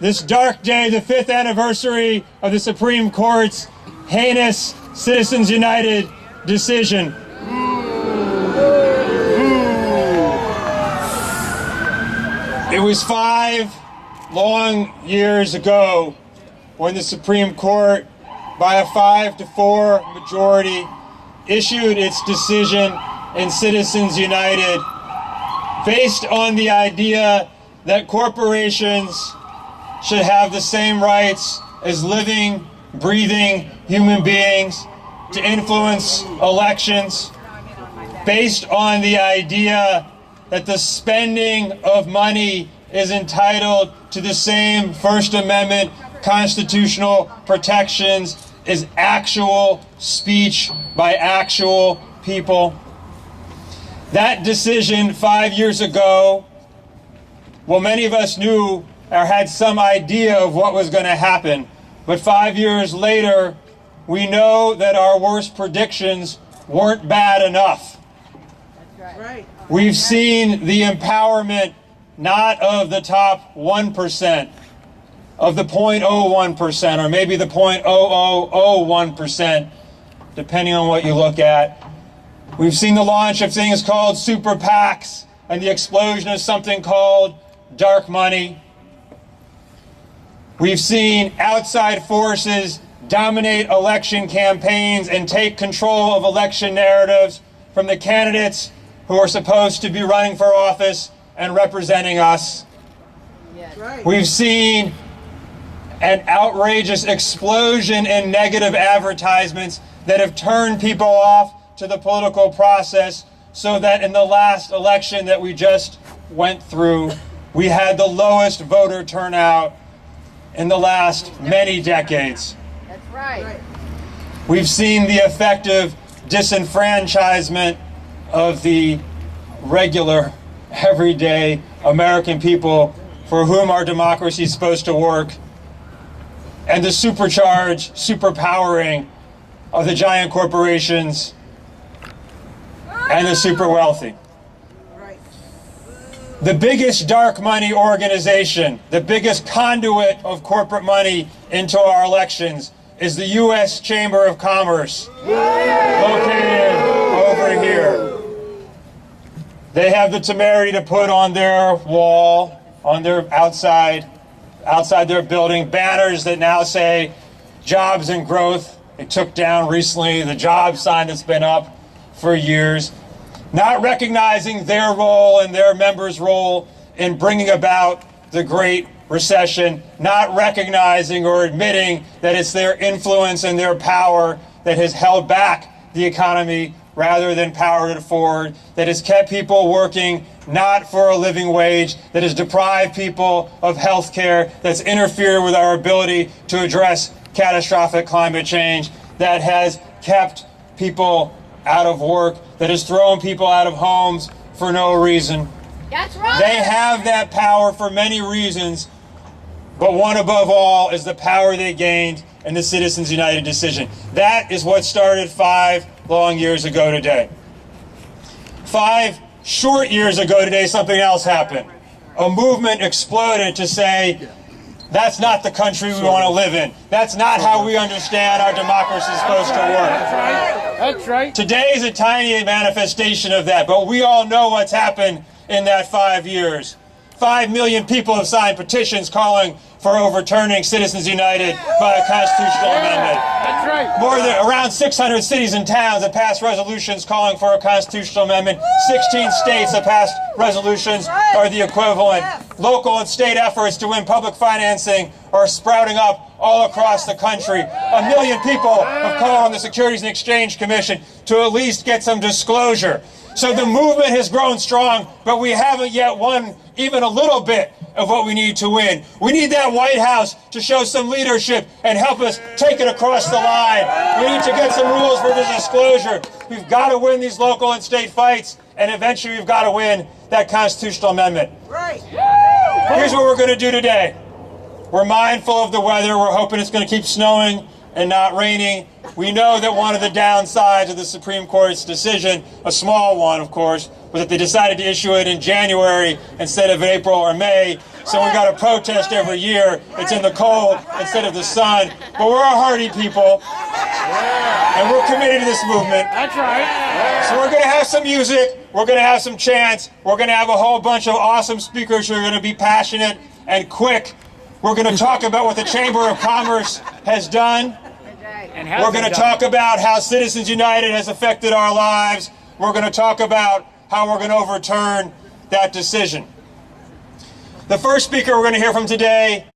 this dark day, the 5th anniversary of the Supreme Court's heinous Citizens United decision. It was 5 long years ago when the Supreme Court, by a 5-4 majority, issued its decision in Citizens United based on the idea that corporations should have the same rights as living, breathing human beings to influence elections, based on the idea that the spending of money is entitled to the same First Amendment constitutional protections as actual speech by actual people. That decision 5 years ago, well, many of us knew or had some idea of what was going to happen. But 5 years later, we know that our worst predictions weren't bad enough. That's right. We've seen the empowerment not of the top 1%, of the 0.01%, or maybe the 0.0001%, depending on what you look at. We've seen the launch of things called super PACs and the explosion of something called dark money. We've seen outside forces dominate election campaigns and take control of election narratives from the candidates who are supposed to be running for office and representing us. Yes. Right. We've seen an outrageous explosion in negative advertisements that have turned people off to the political process, so that in the last election that we just went through, we had the lowest voter turnout in the last many decades. That's right. We've seen the effective disenfranchisement of the regular, everyday American people for whom our democracy is supposed to work, and the supercharged, superpowering of the giant corporations and the super wealthy. The biggest dark money organization, the biggest conduit of corporate money into our elections, is the U.S. Chamber of Commerce, located over here. They have the temerity to put on their wall, on their outside their building, banners that now say jobs and growth. They took down recently the job sign that's been up for years, not recognizing their role and their members' role in bringing about the Great Recession, not recognizing or admitting that it's their influence and their power that has held back the economy rather than powered it forward, that has kept people working not for a living wage, that has deprived people of health care, that's interfered with our ability to address catastrophic climate change, that has kept people out of work, that has thrown people out of homes for no reason. That's right. They have that power for many reasons, but one above all is the power they gained in the Citizens United decision. That is what started 5 long years ago today. 5 short years ago today, something else happened. A movement exploded to say, that's not the country we want to live in. That's not how we understand our democracy is supposed to work. That's right. Today is a tiny manifestation of that, but we all know what's happened in that 5 years. 5 million people have signed petitions calling for overturning Citizens United by a constitutional amendment. That's right. More than around 600 cities and towns have passed resolutions calling for a constitutional amendment. 16 states have passed resolutions or the equivalent. Local and state efforts to win public financing are sprouting up all across the country. 1 million people have called on the Securities and Exchange Commission to at least get some disclosure. So the movement has grown strong, but we haven't yet won even a little bit of what we need to win. We need that White House to show some leadership and help us take it across the line. We need to get some rules for the disclosure. We've got to win these local and state fights, and eventually we've got to win that constitutional amendment. Right. Here's what we're going to do today. We're mindful of the weather. We're hoping it's going to keep snowing and not raining. We know that one of the downsides of the Supreme Court's decision, a small one of course, was that they decided to issue it in January instead of April or May. so we got to protest every year. It's in the cold instead of the sun. But we're a hardy people, and we're committed to this movement. That's right. So we're going to have some music, we're going to have some chants, we're going to have a whole bunch of awesome speakers who are going to be passionate and quick. We're going to talk about what the Chamber of Commerce has done. We're going to talk about how Citizens United has affected our lives. We're going to talk about how we're going to overturn that decision. The first speaker we're going to hear from today